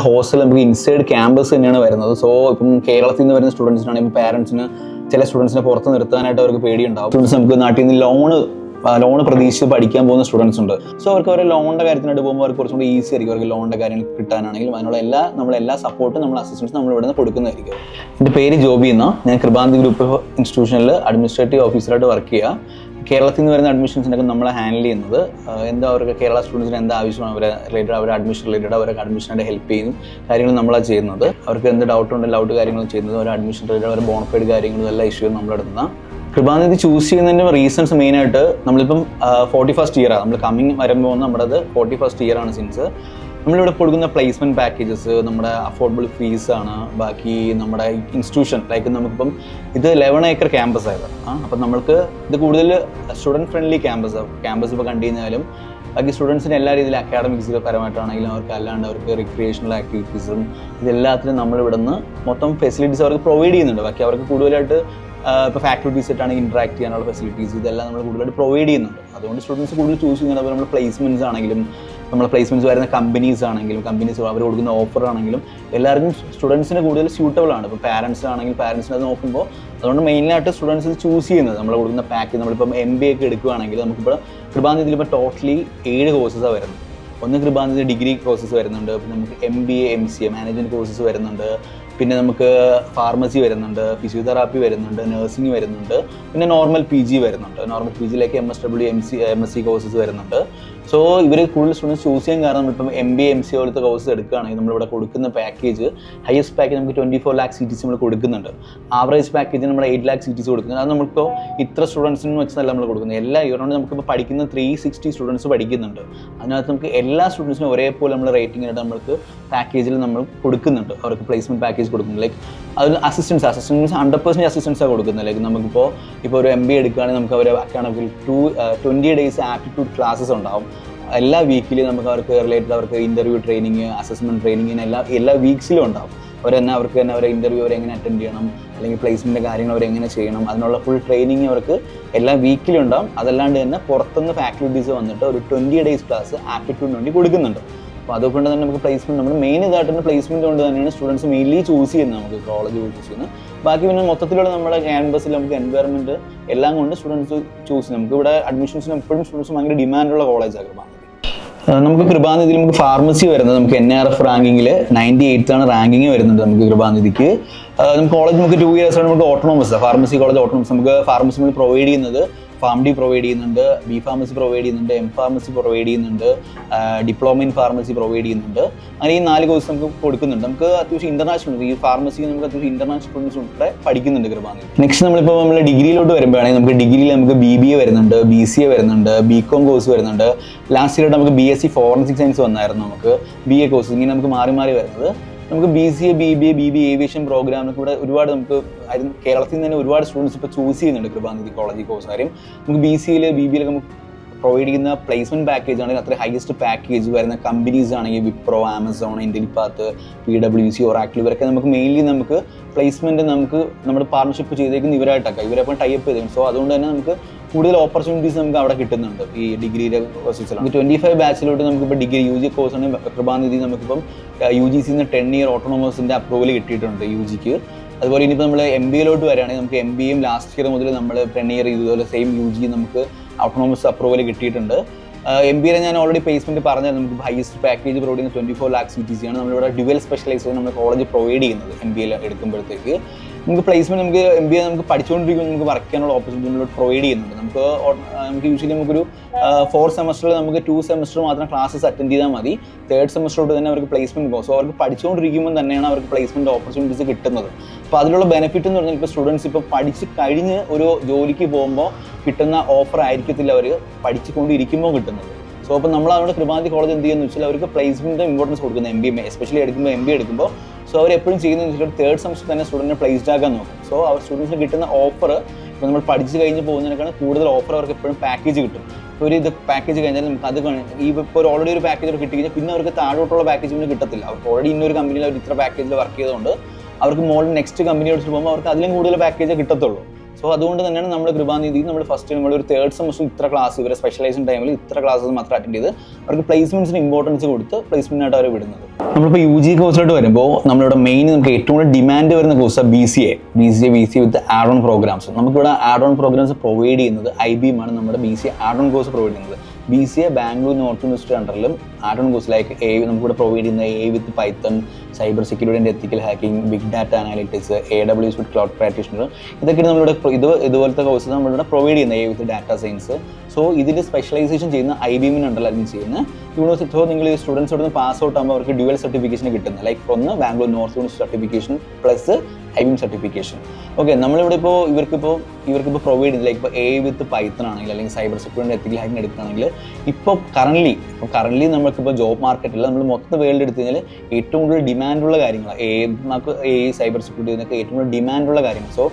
Hostel നമുക്ക് inside campus തന്നെയാണ് വരുന്നത്. സോ ഇപ്പം കേരളത്തിൽ നിന്ന് വരുന്ന സ്റ്റുഡൻസിനാണെങ്കിൽ പാരൻസിന് ചില സ്റ്റുഡൻസിനെ പുറത്ത് നിർത്താനായിട്ട് അവർക്ക് പേടിയുണ്ടാവും. സ്റ്റുഡൻസ് നമുക്ക് നാട്ടിൽ നിന്ന് ലോൺ പ്രതീക്ഷിച്ച് പഠിക്കാൻ പോകുന്ന സ്റ്റുഡൻസ് ഉണ്ട്. സോ അവർക്ക് അവരുടെ ലോണിന്റെ കാര്യത്തിനായിട്ട് പോകുമ്പോൾ അവർക്ക് കുറച്ചുകൂടി ഈസി ആയിരിക്കും അവർക്ക് ലോണിന്റെ കാര്യങ്ങൾ കിട്ടാനാണെങ്കിലും അതിനുള്ള നമ്മളെല്ലാ സപ്പോർട്ടും നമ്മൾ അസിസ്റ്റൻസ് നമ്മൾ ഇവിടെ നിന്ന് കൊടുക്കുന്നതായിരിക്കും. എൻ്റെ പേര് ജോബി എന്നാ. ഞാൻ കൃപാന്തി ഗ്രൂപ്പ് ഓഫ് ഇൻസ്റ്റിറ്റ്യൂഷനിൽ അഡ്മിനിസ്ട്രേറ്റീവ് ഓഫീസറായിട്ട് വർക്ക് ചെയ്യുക. കേരളത്തിൽ നിന്ന് വരുന്ന അഡ്മിഷൻസിനൊക്കെ നമ്മളെ ഹാൻഡിൽ ചെയ്യുന്നത് എന്താ അവർക്ക് കേരള സ്റ്റുഡൻസിന് എന്താ ആവശ്യമാണ് അവരുടെ അഡ്മിഷൻ റിലേറ്റഡ് അവർക്ക് അഡ്മിഷനായിട്ട് ഹെൽപ്പ് ചെയ്യുന്നു കാര്യങ്ങൾ നമ്മളാണ് ചെയ്യുന്നത്. അവർക്ക് എന്ത് ഡൗട്ട് ഉണ്ടെങ്കിൽ ഡൗട്ട് കാര്യങ്ങൾ ചെയ്യുന്നത് അവരുടെ അഡ്മിഷൻ റിലേറ്റഡ് അവരുടെ ബോണഫൈഡ് കാര്യങ്ങളും എല്ലാ ഇഷ്യൂവും നമ്മളെടുക്കുന്ന. കൃപാനിധി ചൂസ് ചെയ്യുന്നതിൻ്റെ റീസൺസ് മെയിനായിട്ട് നമ്മളിപ്പം 41st ഇയറാണ് നമ്മൾ കമ്മിങ് വരുമ്പോൾ നമ്മുടെ 41st ഇയറാണ് സിൻസ്. നമ്മളിവിടെ കൊടുക്കുന്ന പ്ലേസ്മെൻറ്റ് പാക്കേജസ് നമ്മുടെ അഫോർഡബിൾ ഫീസാണ്. ബാക്കി നമ്മുടെ ഇൻസ്റ്റിറ്റ്യൂഷൻ ലൈക്ക് നമുക്കിപ്പം ഇത് 11 ഏക്കർ ക്യാമ്പസ് ആയത്. അപ്പം നമ്മൾക്ക് ഇത് കൂടുതൽ സ്റ്റുഡൻറ്റ് ഫ്രണ്ട്ലി ക്യാമ്പസ് ഇപ്പോൾ കണ്ടു കഴിഞ്ഞാലും ബാക്കി സ്റ്റുഡൻസിന് എല്ലാ രീതിയിലും അക്കാഡമിക്സ് പരമായിട്ടാണെങ്കിലും അവർക്ക് അല്ലാണ്ട് അവർക്ക് റിക്രിയേഷണൽ ആക്ടിവിറ്റീസും ഇതെല്ലാത്തിനും നമ്മളിവിടെ നിന്ന് മൊത്തം ഫെസിലിറ്റീസ് അവർക്ക് പ്രൊവൈഡ് ചെയ്യുന്നുണ്ട്. ബാക്കി അവർക്ക് കൂടുതലായിട്ട് ഇപ്പോൾ ഫാക്കൽറ്റീസ് ആയിട്ടാണെങ്കിൽ ഇൻട്രാക്ട് ചെയ്യാനുള്ള ഫെസിലിറ്റീസ് ഇതെല്ലാം നമ്മൾ കൂടുതലായിട്ട് പ്രൊവൈഡ് ചെയ്യുന്നുണ്ട്. അതുകൊണ്ട് സ്റ്റുഡൻസ് കൂടുതൽ ചൂസ് ചെയ്യുന്നത് അപ്പോൾ നമ്മൾ പ്ലേസ്മെൻറ്റ്സ് ആണെങ്കിലും നമ്മളെ പ്ലേസ്മെൻറ്റ്സ് വരുന്ന കമ്പനീസ് അവർ കൊടുക്കുന്ന ഓഫർ ആണെങ്കിലും എല്ലാവർക്കും സ്റ്റുഡൻസിന് കൂടുതൽ സ്യൂട്ടബിൾ ആണ്. ഇപ്പോൾ പാരൻസ് ആണെങ്കിൽ പാരൻസിന് അത് നോക്കുമ്പോൾ അതുകൊണ്ട് മെയിനായിട്ട് സ്റ്റുഡൻസ് ചൂസ് ചെയ്യുന്നത് നമ്മൾ കൊടുക്കുന്ന പാക്കേജ്. നമ്മളിപ്പം MBA ഒക്കെ എടുക്കുകയാണെങ്കിൽ നമുക്കിപ്പോൾ കൃപാനിധിയിൽ ഇപ്പോൾ ടോട്ടലി 7 കോഴ്സസാണ് വരുന്നത്. ഒന്ന് കൃപാനിധി ഡിഗ്രി കോഴ്സസ് വരുന്നുണ്ട്, പിന്നെ നമുക്ക് MBA MCA മാനേജ്മെൻറ്റ് കോഴ്സസ് വരുന്നുണ്ട്, പിന്നെ നമുക്ക് ഫാർമസി വരുന്നുണ്ട്, ഫിസിയോതെറാപ്പി വരുന്നുണ്ട്, നഴ്സിംഗ് വരുന്നുണ്ട്, പിന്നെ നോർമൽ PG വരുന്നുണ്ട്. നോർമൽ PGയിലേക്ക് MSW MSc കോഴ്സസ് വരുന്നുണ്ട്. സോ ഇവർ കൂടുതൽ സ്റ്റുഡൻസ് ചൂസ് ചെയ്യാൻ കാരണം നമ്മളിപ്പം MBA MCA പോലത്തെ കോഴ്സസ് എടുക്കുകയാണെങ്കിൽ നമ്മളിവിടെ കൊടുക്കുന്ന പാക്കേജ് ഹയസ്റ്റ് പാക്കേജ് നമുക്ക് 24 lakh CTC നമ്മൾ കൊടുക്കുന്നുണ്ട്. ആവറേജ് പാക്കേജ് നമ്മൾ 8 lakh CTC കൊടുക്കുന്നത്. അത് നമുക്കിപ്പോൾ ഇത്ര സ്റ്റുഡൻസിന് വെച്ചല്ല നമ്മൾ കൊടുക്കുന്നത്. എല്ലാ ഇയറുകൊണ്ട് നമുക്കിപ്പോൾ പഠിക്കുന്ന 360 സ്റ്റുഡൻസ് പഠിക്കുന്നുണ്ട്. അതിനകത്ത് നമുക്ക് എല്ലാ സ്റ്റുഡൻസിനും ഒരേപോലെ നമ്മൾ റേറ്റിംഗ് ആയിട്ട് നമ്മൾക്ക് പാക്കേജിൽ നമ്മൾ കൊടുക്കുന്നുണ്ട്. അവർക്ക് പ്ലേസ്മെൻറ്റ് പാക്കേജ് കൊടുക്കുന്നത്. ലൈക്ക് അതിൽ അസിസ്റ്റൻസ് 100% അസിസ്റ്റൻസാണ് കൊടുക്കുന്നത്. ലൈക്ക് നമുക്കിപ്പോൾ ഒരു MBA എടുക്കുകയാണെങ്കിൽ നമുക്ക് അവർ അക്കാഡമിക് 20 days ആപ്റ്റിറ്റ്യൂഡ് ക്ലാസ്സസ് ഉണ്ടാവും. എല്ലാ വീക്കിലും നമുക്ക് അവർക്ക് ഇൻ്റർവ്യൂ ട്രെയിനിങ്, അസസ്മെൻറ്റ് ട്രെയിനിങ്ങിന് എല്ലാ വീക്സിലും ഉണ്ടാവും. അവർക്ക് അവരെ ഇൻ്റർവ്യൂ അവരെങ്ങനെ അറ്റൻഡ് ചെയ്യണം, അല്ലെങ്കിൽ പ്ലേസ്മെൻറ്റിൻ്റെ കാര്യങ്ങൾ അവരെങ്ങനെ ചെയ്യണം, അതിനുള്ള ഫുൾ ട്രെയിനിങ് അവർക്ക് എല്ലാ വീക്കിലും ഉണ്ടാവും. അതല്ലാണ്ട് തന്നെ പുറത്തുനിന്ന് ഫാക്കൽറ്റീസ് വന്നിട്ട് ഒരു 20 days ക്ലാസ് ആപ്റ്റിറ്റ്യൂഡിന് വേണ്ടി കൊടുക്കുന്നുണ്ട്. അപ്പോൾ അതുകൊണ്ട് തന്നെ നമുക്ക് പ്ലേസ്മെൻറ്റ് നമ്മൾ മെയിൻ ഇതായിട്ട് തന്നെ പ്ലേസ്മെൻറ്റ് കൊണ്ട് തന്നെയാണ് സ്റ്റുഡൻസ് മെയിൻലി ചൂസ് ചെയ്യുന്നത്. നമുക്ക് കോളേജ് ചൂസ് ചെയ്യുന്നത്. ബാക്കി പിന്നെ മൊത്തത്തിലുള്ള നമ്മുടെ ക്യാമ്പസിൽ നമുക്ക് എൻവയറമെൻറ്റ് എല്ലാം കൊണ്ട് സ്റ്റുഡൻസ് ചൂസ് ചെയ്യും. നമുക്ക് ഇവിടെ അഡ്മിഷൻസിന് എപ്പോഴും സ്റ്റുഡൻസ് ഭയങ്കര ഡിമാൻഡുള്ള കോളേജാണ് കൃപാനിധി. നമുക്ക് കൃപാനിധിയിൽ നമുക്ക് ഫാർമസി വരുന്നത് നമുക്ക് NRF റാങ്കിങ്ങിൽ 98th ആണ് റാങ്കിങ് വരുന്നുണ്ട് നമുക്ക് കൃപാനിധിക്ക്. നമുക്ക് കോളേജ് നമുക്ക് 2 years ആണ് നമുക്ക് ഓട്ടോണോമസ് ഫാർമസി കോളേജ് ഓട്ടോണമസ്. നമുക്ക് ഫാർമസി പ്രൊവൈഡ് ചെയ്യുന്നത് ഫാർമഡി പ്രൊവൈഡ് ചെയ്യുന്നുണ്ട്, B Pharmacy പ്രൊവൈഡ് ചെയ്യുന്നുണ്ട്, M Pharmacy പ്രൊവൈഡ് ചെയ്യുന്നുണ്ട്, ഡിപ്ലോമ ഇൻ ഫാർമസി പ്രൊവൈഡ് ചെയ്യുന്നുണ്ട്. അങ്ങനെ ഈ 4 കോഴ്സ് നമുക്ക് കൊടുക്കുന്നുണ്ട്. നമുക്ക് അത്യാവശ്യം ഇന്റർനാഷണൽ ഈ ഫാർമസി നമുക്ക് അത്യാവശ്യം ഇന്റർനാഷണൽ സ്റ്റുഡൻസ് ഉൾപ്പെടെ പഠിക്കുന്നുണ്ട് കൃപാനിധി. നെക്സ്റ്റ് നമ്മൾ ഡിഗ്രിയിലോട്ട് വരുമ്പോഴാണെങ്കിൽ നമുക്ക് ഡിഗ്രിയിൽ നമുക്ക് BBA വരുന്നുണ്ട്, BCA വരുന്നുണ്ട്, BCom കോഴ്സ് വരുന്നുണ്ട്. ലാസ്റ്റ് ഇയർ നമുക്ക് BSc ഫോറൻസിക് സയൻസ് വന്നായിരുന്നു. നമുക്ക് BA കോഴ്സ് ഇങ്ങനെ നമുക്ക് മാറി വരുന്നത്. നമുക്ക് BCA BBA ഏവിയേഷൻ പ്രോഗ്രാമിനൊക്കെ ഇവിടെ ഒരുപാട് നമുക്ക് കേരളത്തിൽ നിന്ന് തന്നെ ഒരുപാട് സ്റ്റുഡൻസ് ഇപ്പോൾ ചൂസ് ചെയ്യുന്നുണ്ട് കൃപാനിധി കോളേജ് കോഴ്സ്. കാര്യം നമുക്ക് BCA BBA നമുക്ക് പ്രൊവൈഡ് ചെയ്യുന്ന പ്ലേസ്മെൻറ്റ് പാക്കേജ് ആണെങ്കിൽ അത്ര ഹയസ്റ്റ് പാക്കേജ് വരുന്ന കമ്പനീസ് ആണെങ്കിൽ വിപ്രോ, ആമസോൺ, ഇന്റലിപാത്ത്, PwC, ഒറാക്കിൾ ഇവരൊക്കെ നമുക്ക് മെയിൻലി നമുക്ക് പ്ലേസ്മെൻറ്റ് നമുക്ക് നമ്മുടെ പാർട്ണർഷിപ്പ് ചെയ്തേക്കുന്ന ഇവരായിട്ടൊക്കെ ഇവരപ്പം ടൈപ്പ് ചെയ്തേക്കും. സോ അതുകൊണ്ട് തന്നെ നമുക്ക് കൂടുതൽ ഓപ്പർച്യൂണിറ്റീസ് നമുക്ക് അവിടെ കിട്ടുന്നുണ്ട് ഈ ഡിഗ്രിയുടെ കോഴ്സസിലാണ്. 25 ബാച്ചിലോട്ട് നമുക്കിപ്പോൾ ഡിഗ്രി UG കോഴ്സാണ് കൃപാനിധി. നമുക്കിപ്പം UGCന്ന് 10 year ഓട്ടോണോമസിൻ്റെ അപ്രൂവൽ കിട്ടിയിട്ടുണ്ട് UGക്ക്. അതുപോലെ ഇനിയിപ്പോൾ നമ്മൾ MBAയിലോട്ട് വരികയാണെങ്കിൽ നമുക്ക് MBAയും ലാസ്റ്റ് ഇയർ മുതൽ നമ്മൾ 10 year ഇതുപോലെ സെയിം UG നമുക്ക് ഓട്ടോണോമസ് അപ്രൂവൽ കിട്ടിയിട്ടുണ്ട്. MBAയിൽ ഞാൻ ഓൾറെഡി പ്ലേസ്മെൻറ്റ് പറഞ്ഞാൽ നമുക്ക് ഹൈസ്റ്റ് പാക്കേജ് പ്രൊവൈഡ് ചെയ്യുന്ന 24 lakh CTC ആണ്. നമ്മളിവിടെ ഡ്യുവൽ സ്പെഷ്യലൈസേഷൻ നമ്മുടെ കോളേജ് പ്രൊവൈഡ് ചെയ്യുന്നത് MBAയിൽ എടുക്കുമ്പോഴത്തേക്ക്. നമുക്ക് പ്ലേസ്മെൻറ്റ് നമുക്ക് MBA നമുക്ക് പഠിച്ചുകൊണ്ടിരിക്കുമ്പോൾ നമുക്ക് വർക്ക് ചെയ്യാനുള്ള ഓപ്പർച്യൂണിറ്റി നമ്മൾ പ്രൊവൈഡ് ചെയ്യുന്നുണ്ട്. നമുക്ക് യൂഷ്വലി നമുക്കൊരു 4 semesters നമുക്ക് 2 semesters മാത്രം ക്ലാസ്സസ് അറ്റൻഡ് ചെയ്താൽ മതി. 3rd semester തന്നെ അവർക്ക് പ്ലേസ്മെൻറ്റ് പോകും. സോ അവർക്ക് പഠിച്ചുകൊണ്ടിരിക്കുമ്പോൾ തന്നെയാണ് അവർക്ക് പ്ലേസ്മെൻറ്റ് ഓപ്പർച്യൂണിറ്റീസ് കിട്ടുന്നത്. അപ്പോൾ അതിലുള്ള ബെനിഫിറ്റ് എന്ന് പറഞ്ഞാൽ ഇപ്പോൾ സ്റ്റുഡൻസ് ഇപ്പോൾ പഠിച്ച് കഴിഞ്ഞ് ഒരു ജോലിക്ക് പോകുമ്പോൾ കിട്ടുന്ന ഓഫർ ആയിരിക്കത്തില്ല അവർ പഠിച്ചുകൊണ്ടിരിക്കുമ്പോൾ കിട്ടുന്നത്. സോ അപ്പോൾ നമ്മൾ അതുകൊണ്ട് കൃപാനിധി കോളേജ് എന്ത് ചെയ്യുന്നത് വെച്ചാൽ അവർക്ക് പ്ലേസ്മെൻറ്റ് ഇമ്പോർട്ടൻസ് കൊടുക്കുന്നത് MBA എസ്പെഷ്യലി MBA എടുക്കുമ്പോൾ. സോ അവർ എപ്പോഴും ചെയ്യുന്നതെന്ന് വെച്ചാൽ 3rd semester തന്നെ സ്റ്റുഡൻറ്റിനെ പ്ലേസ്ഡ് ആക്കാൻ നോക്കും. സോ അവർ സ്റ്റുഡൻസിന് കിട്ടുന്ന ഓഫർ ഇപ്പോൾ നമ്മൾ പഠിച്ച് കഴിഞ്ഞ് പോകുന്നതിനേക്കാൾ കൂടുതൽ ഓഫർ അവർക്ക് എപ്പോഴും പാക്കേജ് കിട്ടും. ഒരു പാക്കേജ് കഴിഞ്ഞാൽ നമുക്ക് അത് ഇപ്പോൾ ഓൾറെഡി ഒരു പാക്കേജ് കിട്ടി കഴിഞ്ഞാൽ പിന്നെ അവർക്ക് താഴോട്ടുള്ള പാക്കേജ് പിന്നെ കിട്ടത്തില്ല. അവർക്ക് ഓൾറെഡി ഇന്നൊരു കമ്പനിയിൽ അവർ ഇത്ര പാക്കേജിൽ വർക്ക് ചെയ്തുകൊണ്ട് അവർക്ക് മോളിൽ നെക്സ്റ്റ് കമ്പനി എടുത്ത് പോകുമ്പോൾ അവർക്ക് അതിലും കൂടുതൽ പാക്കേജ് കിട്ടത്തുള്ളൂ. സോ അതുകൊണ്ട് തന്നെയാണ് നമ്മൾ കൃപാനിധി നമ്മൾ ഫസ്റ്റ് നമ്മൾ ഒരു തേർഡ് സെമസ്റ്റർ ഇത്ര ക്ലാസ് ഇവരെ സ്പെഷ്യലൈസേഷൻ ടൈമിൽ ഇത്ര ക്ലാസ്സസ് മാത്രം അറ്റൻഡ് ചെയ്ത് അവർക്ക് പ്ലേസ്മെന്റ്സിന് ഇമ്പോർട്ടൻസ് കൊടുത്ത് പ്ലേസ്മെന്റിനായിട്ട് അവർ വിടുന്നത്. നമ്മളിപ്പോൾ UG കോഴ്സിലോട്ട് വരുമ്പോൾ നമ്മളിവിടെ മെയിൻ നമുക്ക് ഏറ്റവും കൂടുതൽ ഡിമാൻഡ് വരുന്ന course BCA with add on programs. നമുക്കിവിടെ ആഡ് ഓൺ പ്രോഗ്രാംസ് പ്രൊവൈഡ് ചെയ്യുന്നത് IBM ആണ് നമ്മുടെ BCA add on course provide ചെയ്യുന്നത്. BCA ബാംഗ്ലൂർ നോർത്ത് യൂണിവേഴ്സിറ്റി അണ്ടറിലും ആഡ് ഓൺ കോഴ്സ് ലൈക്ക് നമുക്കിവിടെ പ്രൊവൈഡ് ചെയ്യുന്ന AI with Python, cyber security and ethical hacking, big data analytics, AWS with cloud practitioner, ഇതൊക്കെയാണ് നമ്മളിവിടെ ഇതുപോലത്തെ കോഴ്സ് നമ്മളിവിടെ പ്രൊവൈഡ് ചെയ്യുന്ന AI with data science. So ഇതിൽ സ്പെഷ്യലൈസേഷൻ ചെയ്യുന്ന IBM അണ്ടറിലായിരിക്കും ചെയ്യുന്ന യൂണിവേഴ്സിറ്റി. സോ നിങ്ങൾ ഈ സ്റ്റുഡൻസ് നിന്ന് പാസ് ഔട്ട് ആകുമ്പോൾ അവർക്ക് ഡ്യുവൽ സർട്ടിഫിക്കേഷൻ കിട്ടുന്നത്, ലൈക്ക് ഒന്ന് Bangalore north university certification plus IBM certification. Okay, നമ്മളിവിടെ ഇപ്പോൾ ഇവർക്കിപ്പോൾ പ്രൊവൈഡ് ചെയ്ത് ലൈക്ക് ഇപ്പോൾ AI വിത്ത് പൈത്തൺ ആണെങ്കിൽ അല്ലെങ്കിൽ സൈബർ സെക്യൂരിറ്റി എത്തിക്കൽ ഹാക്കിംഗ് എടുക്കുകയാണെങ്കിൽ ഇപ്പോൾ കറൻലി നമുക്കിപ്പോൾ ജോബ് മാർക്കറ്റിൽ നമ്മൾ മൊത്തം വേൾഡ് എടുത്തു കഴിഞ്ഞാൽ ഏറ്റവും കൂടുതൽ ഡിമാൻഡുള്ള കാര്യങ്ങളാണ് നമുക്ക് AI സൈബർ സെക്യൂരിറ്റി ഇതിനൊക്കെ ഏറ്റവും കൂടുതൽ ഡിമാൻഡുള്ള കാര്യങ്ങൾ. സോ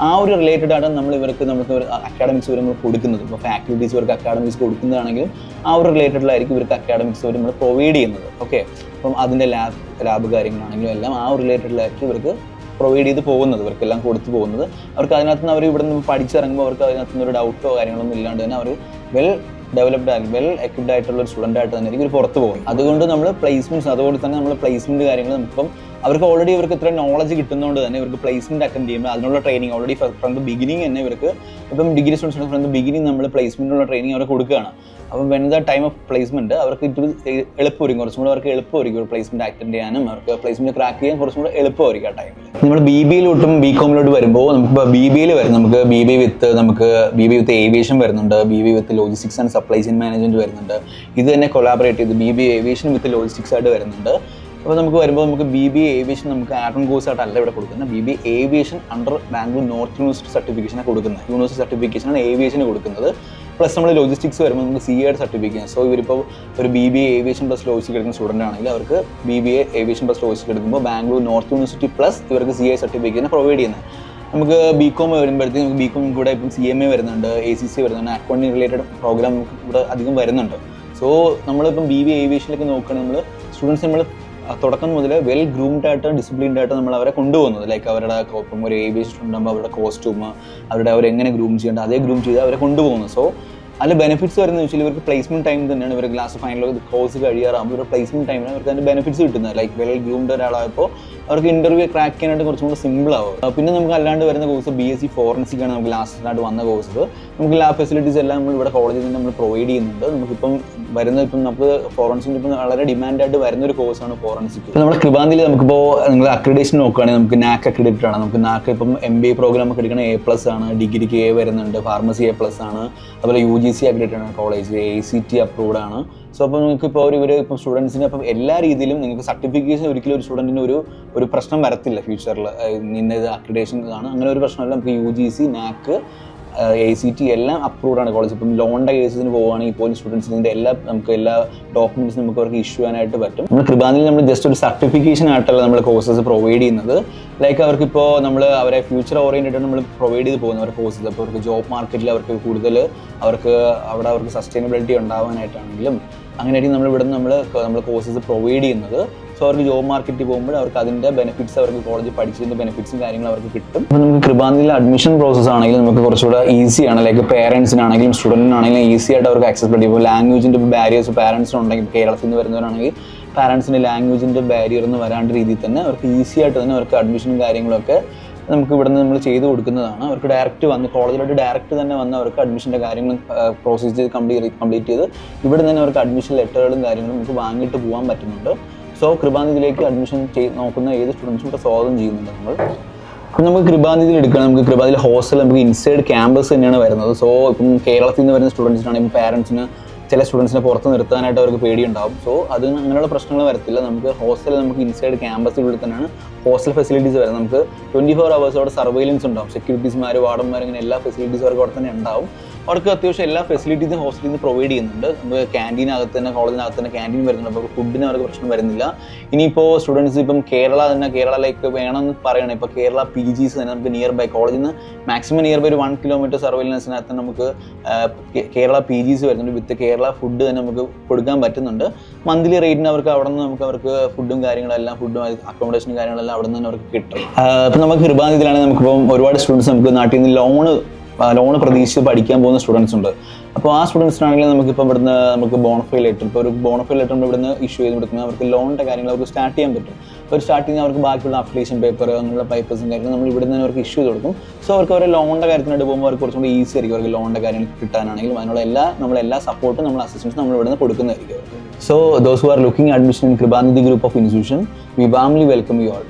ആ ഒരു റിലേറ്റഡ് ആണ് നമുക്ക് അക്കാഡമിക്സ് വരെ നമ്മൾ കൊടുക്കുന്നത്. ഇപ്പോൾ ഫാക്കൽറ്റീസ് ഇവർക്ക് അക്കാഡമിക്സ് കൊടുക്കുന്നതാണെങ്കിലും ആ ഒരു റിലേറ്റഡിലായിരിക്കും ഇവർക്ക് അക്കാഡമിക്സ് വരെ നമ്മൾ പ്രൊവൈഡ് ചെയ്യുന്നത്. ഓക്കെ, അപ്പം അതിൻ്റെ ലാബ് കാര്യങ്ങളാണെങ്കിലും എല്ലാം ആ ഒരു റിലേറ്റഡിലായിരിക്കും ഇവർക്ക് പ്രൊവൈഡ് ചെയ്ത് പോകുന്നത്, ഇവർക്കെല്ലാം കൊടുത്തു പോകുന്നത്. അവർക്ക് അതിനകത്ത് നിന്ന് അവർ ഇവിടെ നിന്ന് പഠിച്ചിറങ്ങുമ്പോൾ അവർക്ക് അതിനകത്ത് നിന്ന് ഒരു ഡൗട്ടോ കാര്യങ്ങളൊന്നും ഇല്ലാണ്ട് തന്നെ അവർ വെൽ എക്വിപ്ഡ് ആയിട്ടുള്ള ഒരു സ്റ്റുഡൻ്റ് ആയിട്ട് തന്നെ ഇവർ പുറത്ത് പോകും. അതുകൊണ്ട് നമ്മൾ പ്ലേസ്മെൻറ്റ്സ്, അതുകൊണ്ട് തന്നെ നമ്മൾ പ്ലേസ്മെൻറ്റ് കാര്യങ്ങൾ നമുക്കിപ്പം അവർക്ക് ഓൾറെഡി ഇവർക്ക് ഇത്ര നോളജ് കിട്ടുന്നതുകൊണ്ട് തന്നെ ഇവർക്ക് പ്ലേസ്മെന്റ് അറ്റൻഡ് ചെയ്യുമ്പോൾ അതിനുള്ള training already from the beginning തന്നെ ഇവർക്ക് ഇപ്പം degree students from the beginning നമ്മൾ പ്ലേസ്മെന്റിനുള്ള ട്രെയിനിങ് അവർക്ക് കൊടുക്കുകയാണ്. അപ്പം when the time of placement അവർക്ക് ഇത് എളുപ്പമായിരിക്കും, കുറച്ചും കൂടെ അവർക്ക് എളുപ്പമായിരിക്കും ഒരു പ്ലേസ്മെന്റ് അറ്റൻഡ് ചെയ്യാനും അവർക്ക് പ്ലേസ്മെന്റ് ക്രാക്ക് ചെയ്യാൻ കുറച്ചും കൂടെ എളുപ്പമായിരിക്കും ആ ടൈമിൽ. നമ്മൾ BBAയിലോട്ടും BCOMിലോട്ട് വരുമ്പോൾ നമുക്കിപ്പോൾ BBAയിൽ വരും, നമുക്ക് BBA വിത്ത് ഏവിയേഷൻ വരുന്നുണ്ട്, BBA with logistics and supply chain management വരുന്നുണ്ട്. ഇത് തന്നെ കൊളാബറേറ്റ് ചെയ്ത് BBA ഏവിയേഷൻ വിത്ത് ലോജിസ്റ്റിക്സ് ആയിട്ട് വരുന്നുണ്ട്. അപ്പോൾ നമുക്ക് വരുമ്പോൾ നമുക്ക് BBA ഏവിയേഷൻ നമുക്ക് ആഡ് ഓൺ കോഴ്സ് ആയിട്ടല്ല ഇവിടെ കൊടുക്കുന്നത്, BBA aviation under Bangalore north university സർട്ടിഫിക്കേഷനാണ് കൊടുക്കുന്നത്. യൂണിവേഴ്സിറ്റി സർട്ടിഫിക്കേഷനാണ് ഏവിയേഷന് കൊടുക്കുന്നത്. പ്ലസ് നമ്മൾ ലോജിസ്റ്റിക്സ് വരുമ്പോൾ നമുക്ക് CA സർട്ടിഫിക്കേഷൻ. സോ ഇവരിപ്പോൾ ഒരു BBA ഏവിയേഷൻ പ്ലസ് ലോജിസ്റ്റിക്സ് എടുക്കുന്ന സ്റ്റുഡൻ്റ് ആണെങ്കിൽ അവർക്ക് BBA ഏവിയേഷൻ പ്ലസ് ലോജിസ്റ്റിക്സ് എടുക്കുമ്പോൾ ബാംഗ്ലൂർ നോർത്ത് യൂണിവേഴ്സിറ്റി പ്ലസ് ഇവർക്ക് CA സർട്ടിഫിക്കേഷൻ പ്രൊവൈഡ് ചെയ്യുന്നത്. നമുക്ക് BCOM വരുമ്പോഴത്തേക്ക് നമുക്ക് BCOM കൂടെ ഇപ്പം CMA വരുന്നുണ്ട്, ACC വരുന്നുണ്ട്, അക്കൗണ്ടിങ് റിലേറ്റഡ് പ്രോഗ്രാം നമുക്ക് ഇവിടെ അധികം വരുന്നുണ്ട്. സോ നമ്മളിപ്പം BBA ഏവിയേഷനിലേക്ക് നോക്കുകയാണെങ്കിൽ നമ്മൾ സ്റ്റുഡൻസ് നമ്മൾ തുടക്കം മുതൽ വെൽ ഗ്രൂംഡ് ആയിട്ട് ഡിസിപ്ലിൻഡ് ആയിട്ട് നമ്മൾ അവരെ കൊണ്ടുപോകുന്നത്. ലൈക്ക് അവരുടെ ഇപ്പം ഒരു ഏവിയേഷൻ ഉണ്ടാകുമ്പോൾ അവരുടെ കോസ്റ്റ്യൂം അവരെങ്ങനെ ഗ്രൂം ചെയ്യേണ്ടത് അതേ ഗ്രൂം ചെയ്ത് അവരെ കൊണ്ടുപോകുന്നത്. സോ അതിൽ ബെനിഫിറ്റ്സ് വരുന്നത് വെച്ചാൽ ഇവർക്ക് പ്ലേസ്മെന്റ് ടൈം തന്നെയാണ്. ഇവർ ക്ലാസ് ഫൈനൽ കോഴ്സ് കഴിയാറാകുമ്പോൾ ഇവരുടെ പ്ലേസ്മെന്റ് ടൈമിന് അവർക്ക് അതിൻ്റെ ബെനിഫിറ്റ്സ് കിട്ടുന്നത്. ലൈക്ക് വെൽ ഗ്രൂംഡ് ഒരാളായപ്പോൾ അവർക്ക് ഇന്റർവ്യൂ ക്രാക്ക് ചെയ്യാനായിട്ട് കുറച്ചും കൂടെ സിമ്പിൾ ആവും. പിന്നെ നമുക്ക് അല്ലാണ്ട് വരുന്ന കോഴ്സ് BSc ഫോറൻസിക് ആണ് നമുക്ക് ലാസ്റ്റായിട്ട് വന്ന കോഴ്സ്. നമുക്ക് ലാബ് ഫെസിലിറ്റീസ് എല്ലാം നമ്മൾ ഇവിടെ കോളേജിൽ നിന്ന് നമ്മൾ പ്രൊവൈഡ് ചെയ്യുന്നുണ്ട്. നമുക്കിപ്പം നമുക്ക് ഫോറൻസിക് ഇപ്പം വളരെ ഡിമാൻഡായിട്ട് വരുന്ന ഒരു കോഴ്സാണ് ഫോറൻസിക്. നമ്മുടെ കൃപാന്തിയിൽ നമുക്കിപ്പോൾ നിങ്ങൾ അക്രഡിറ്റേഷൻ നോക്കുകയാണെങ്കിൽ നമുക്ക് NAC അക്രഡിറ്റഡ് ആണ്. നമുക്ക് NAC ഇപ്പം MBA പ്രോഗ്രാം ഒക്കെ എടുക്കണ A+ ആണ്, ഡിഗ്രിക്ക് A വരുന്നുണ്ട്, ഫാർമസി A+ ആണ്, അതുപോലെ UGC അക്രഡിറ്റഡ് ആണ്, കോളേജ് ACT അപ്രൂവ്ഡ് ആണ്. സോ അപ്പോൾ നിങ്ങൾക്ക് ഇപ്പോൾ ഇപ്പം സ്റ്റുഡൻസിന് അപ്പം എല്ലാ രീതിയിലും നിങ്ങൾക്ക് സർട്ടിഫിക്കേഷൻ ഒരിക്കലും ഒരു സ്റ്റുഡൻറ്റിന് ഒരു പ്രശ്നം വരത്തില്ല ഫ്യൂച്ചറിൽ. ഇന്നത് അക്രഡിറ്റേഷൻ ആണ് അങ്ങനെ ഒരു പ്രശ്നമല്ല. നമുക്ക് UGC NAC ACT എല്ലാം അപ്രൂവ്ഡ് ആണ് കോളേജ്. ഇപ്പം ലോണിൻ്റെ കേസസിന് പോവുകയാണെങ്കിൽ പോലും സ്റ്റുഡൻസിൻ്റെ നമുക്ക് എല്ലാ ഡോക്യുമെൻറ്റ്സും നമുക്ക് അവർക്ക് ഇഷ്യൂ ചെയ്യാനായിട്ട് പറ്റും. നമ്മൾ കൃപാന്തിയിൽ നമ്മൾ ജസ്റ്റ് ഒരു സർട്ടിഫിക്കേഷൻ ആയിട്ടല്ല നമ്മൾ കോഴ്സസ് പ്രൊവൈഡ് ചെയ്യുന്നത്. ലൈക്ക് അവർക്കിപ്പോൾ നമ്മൾ അവരെ ഫ്യൂച്ചർ ഓറിയൻറ്റഡ് നമ്മൾ പ്രൊവൈഡ് ചെയ്ത് പോകുന്ന അവരുടെ കോഴ്സസ്. അപ്പോൾ അവർക്ക് ജോബ് മാർക്കറ്റിൽ അവർക്ക് കൂടുതൽ അവർക്ക് സസ്റ്റൈനബിലിറ്റി ഉണ്ടാവാനായിട്ടാണെങ്കിലും അങ്ങനെയായിരിക്കും നമ്മൾ കോഴ്സസ് പ്രൊവൈഡ് ചെയ്യുന്നത്. സോ അവർക്ക് ജോബ് മാർക്കറ്റിൽ പോകുമ്പോൾ അവർക്ക് അതിൻ്റെ ബെനിഫിറ്റ്സ് അവർക്ക് കോളേജിൽ പഠിച്ചതിൻ്റെ ബെനിഫിറ്റ്സും കാര്യങ്ങളും അവർക്ക് കിട്ടും. അപ്പോൾ നമുക്ക് കൃപാന്തിയിൽ അഡ്മിഷൻ പ്രോസസ്സ് ആണെങ്കിലും നമുക്ക് കുറച്ചുകൂടെ ഈസിയാണ്. ലൈക്ക് പേരൻസിനാണെങ്കിലും സ്റ്റുഡൻറ്റിനാണെങ്കിലും ഈസി ആയിട്ട് അവർക്ക് ആക്സസിബിലിറ്റി. ഇപ്പോൾ ലാംഗ്വേജിൻ്റെ ബാരിയേഴ്സ് പാരൻസിനുണ്ടെങ്കിൽ കേരളത്തിൽ നിന്ന് വരുന്നവരാണെങ്കിൽ പാരൻസിൻ്റെ ലാംഗ്വേജിൻ്റെ ബാരിയർ എന്ന് വരാണ്ട രീതിയിൽ തന്നെ അവർക്ക് ഈസി ആയിട്ട് തന്നെ അവർക്ക് അഡ്മിഷനും കാര്യങ്ങളൊക്കെ നമുക്ക് ഇവിടെ നിന്ന് നമ്മൾ ചെയ്ത് കൊടുക്കുന്നതാണ്. അവർക്ക് ഡയറക്റ്റ് വന്ന് കോളേജിലോട്ട് ഡയറക്റ്റ് തന്നെ വന്ന് അവർക്ക് അഡ്മിഷൻ്റെ കാര്യങ്ങൾ പ്രോസസ് ചെയ്ത് കംപ്ലീറ്റ് ചെയ്ത് ഇവിടെ തന്നെ അവർക്ക് അഡ്മിഷൻ ലെറ്ററുകളും കാര്യങ്ങളും നമുക്ക് വാങ്ങിയിട്ട് പോകാൻ പറ്റുന്നുണ്ട്. സോ കൃപാന്തിയിലേക്ക് അഡ്മിഷൻ നോക്കുന്ന ഏത് സ്റ്റുഡൻസും കൂടെ സ്വാഗതം ചെയ്യുന്നുണ്ട് നമ്മൾ. അപ്പം നമുക്ക് കൃപാന്തിയിൽ എടുക്കണം. നമുക്ക് കൃപാന്തിയിൽ ഹോസ്റ്റൽ നമുക്ക് ഇൻസൈഡ് ക്യാമ്പസ് തന്നെയാണ് വരുന്നത്. സോ ഇപ്പം കേരളത്തിൽ നിന്ന് വരുന്ന സ്റ്റുഡൻസിനാണെങ്കിൽ പാരൻസിന് ചില സ്റ്റുഡൻസിനെ പുറത്ത് നിർത്താനായിട്ട് അവർക്ക് പേടിയുണ്ടാവും. സോ അങ്ങനെയുള്ള പ്രശ്നങ്ങൾ വരത്തില്ല. നമുക്ക് നമുക്ക് ഇൻസൈഡ് ക്യാമ്പസിനുള്ളിൽ തന്നെയാണ് ഹോസ്റ്റൽ ഫെസിലിറ്റീസ് വരുന്നത്. നമുക്ക് 24 hours അവിടെ സർവൈലൻസ് ഉണ്ടാവും. സെക്യൂരിറ്റീസ്മാർ, വാർഡന്മാർ, ഇങ്ങനെ എല്ലാ ഫെസിലിറ്റീസും അവർക്ക് അവിടെ തന്നെ ഉണ്ടാവും. അവർക്ക് അത്യാവശ്യം എല്ലാ ഫെസിലിറ്റീസും ഹോസ്റ്റലിൽ നിന്ന് പ്രൊവൈഡ് ചെയ്യുന്നുണ്ട്. നമുക്ക് ക്യാൻറ്റീനകത്ത് തന്നെ, കോളേജിനകത്ത് തന്നെ ക്യാൻറ്റീൻ വരുന്നുണ്ട്. അപ്പോൾ ഫുഡിന് അവർക്ക് പ്രശ്നം വരുന്നില്ല. ഇനിയിപ്പോൾ സ്റ്റുഡൻസ് ഇപ്പം കേരളയിലേക്ക് വേണമെന്ന് പറയണം. ഇപ്പോൾ കേരള PGs തന്നെ നമുക്ക് നിയർ ബൈ, കോളേജിൽ നിന്ന് മാക്സിമം നിയർ ബൈ ഒരു 1 കിലോമീറ്റർ സർവൈലൻസിനകത്ത് നമുക്ക് കേരള PGs വരുന്നുണ്ട്. വിത്ത് കേരള ഫുഡ് തന്നെ നമുക്ക് കൊടുക്കാൻ പറ്റുന്നുണ്ട്. മന്ത്ലി റേറ്റിന് അവർക്ക് അവിടെ നിന്ന് അവർക്ക് ഫുഡും കാര്യങ്ങളെല്ലാം, ഫുഡും അക്കോമഡേഷനും കാര്യങ്ങളെല്ലാം അവിടെ നിന്ന് അവർക്ക് കിട്ടും. ഇപ്പം നമുക്ക് കൃപാനിധിയിലാണ് നമുക്കിപ്പം ഒരുപാട് സ്റ്റുഡൻസ് നമുക്ക് നാട്ടിൽ നിന്ന് ലോണ് പ്രതീക്ഷിച്ച് പഠിക്കാൻ പോകുന്ന സ്റ്റുഡൻസ് ഉണ്ട്. അപ്പോൾ ആ സ്റ്റുഡൻസിനാണെങ്കിൽ നമുക്കിപ്പോൾ ഇവിടുന്ന് നമുക്ക് ബോണഫൈ ലെറ്റർ, ഇപ്പോൾ ഒരു ബോണഫൈ ലെറ്റർ ഇവിടുന്ന് ഇഷ്യൂ ചെയ്ത് കൊടുക്കുന്നത് അവർക്ക് ലോണിൻ്റെ കാര്യങ്ങൾ അവർക്ക് സ്റ്റാർട്ട് ചെയ്യാൻ പറ്റും. ഒരു സ്റ്റാർട്ടിങ് അവർക്ക് ബാക്കിയുള്ള അപ്ലിക്കേഷൻ പേപ്പർ അങ്ങനെയുള്ള പേപ്പേഴ്സും കാര്യങ്ങളും നമ്മൾ ഇവിടെ നിന്ന് അവർക്ക് ഇഷ്യൂ ചെയ്ത് കൊടുക്കും. സോ അവർക്ക് അവരുടെ ലോണിൻ്റെ കാര്യത്തിനായിട്ട് പോകുമ്പോൾ അവർക്ക് കുറച്ചും കൂടി ഈസി ആയിരിക്കും അവർക്ക് ലോണിൻ്റെ കാര്യങ്ങൾ കിട്ടാനാണെങ്കിലും അതിനുള്ള നമ്മളെല്ലാ സപ്പോർട്ടും നമ്മൾ അസിസ്റ്റൻസും നമ്മൾ ഇവിടെ നിന്ന് കൊടുക്കുന്നതായിരിക്കും. So those who are looking admission in Kripanidhi group of institution, we warmly welcome you all.